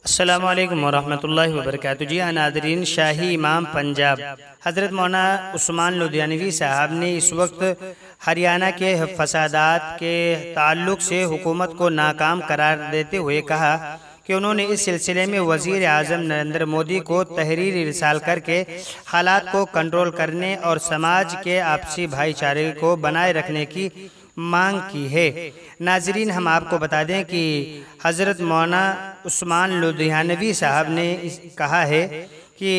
السلام علیکم ورحمۃ اللہ وبرکاتہ۔ جی ناظرین، شاہی امام پنجاب حضرت مولانا عثمان لدھیانوی صاحب نے اس وقت ہریانہ کے فسادات کے تعلق سے حکومت کو ناکام قرار دیتے ہوئے کہا کہ انہوں نے اس سلسلے میں وزیر اعظم نریندر مودی کو تحریر ارسال کر کے حالات کو کنٹرول کرنے اور سماج کے آپسی بھائی چارے کو بنائے رکھنے کی مانگ کی ہے۔ ناظرین، ہم آپ کو بتا دیں کہ حضرت مولانا عثمان لدھیانوی صاحب نے کہا ہے کہ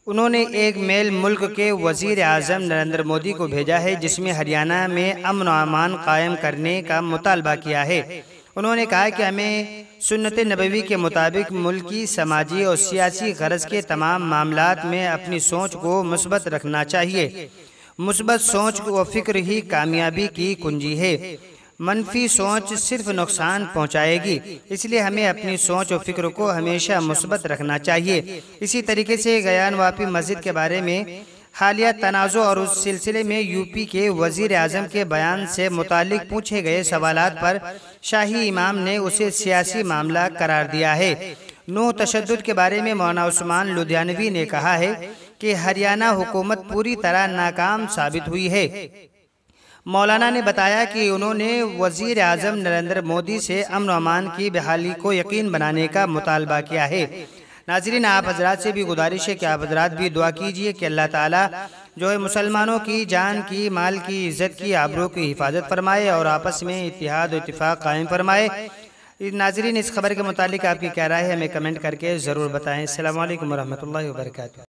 انہوں نے ایک میل ملک کے وزیر اعظم نریندر مودی کو بھیجا ہے جس میں ہریانہ میں امن و امان قائم کرنے کا مطالبہ کیا ہے۔ انہوں نے کہا کہ ہمیں سنت نبوی کے مطابق ملکی، سماجی اور سیاسی غرض کے تمام معاملات میں اپنی سوچ کو مثبت رکھنا چاہیے۔ مثبت سوچ و فکر ہی کامیابی کی کنجی ہے، منفی سوچ صرف نقصان پہنچائے گی، اس لیے ہمیں اپنی سوچ و فکر کو ہمیشہ مثبت رکھنا چاہیے۔ اسی طریقے سے گیان واپی مسجد کے بارے میں حالیہ تنازع اور اس سلسلے میں یو پی کے وزیر اعظم کے بیان سے متعلق پوچھے گئے سوالات پر شاہی امام نے اسے سیاسی معاملہ قرار دیا ہے۔ نو تشدد کے بارے میں مولانا عثمان لدھیانوی نے کہا ہے کہ ہریانہ حکومت پوری طرح ناکام ثابت ہوئی ہے۔ مولانا نے بتایا کہ انہوں نے وزیر اعظم نریندر مودی سے امن و امان کی بحالی کو یقین بنانے کا مطالبہ کیا ہے۔ ناظرین، آپ حضرات سے بھی گزارش ہے کہ آپ حضرات بھی دعا کیجئے کہ اللہ تعالیٰ جو ہے مسلمانوں کی جان کی، مال کی، عزت کی، آبرو کی حفاظت فرمائے اور آپس میں اتحاد و اتفاق قائم فرمائے۔ ناظرین، اس خبر کے متعلق آپ کی کیا رائے ہے ہمیں کمنٹ کر کے ضرور بتائیں۔ السلام علیکم ورحمۃ اللہ وبرکاتہ۔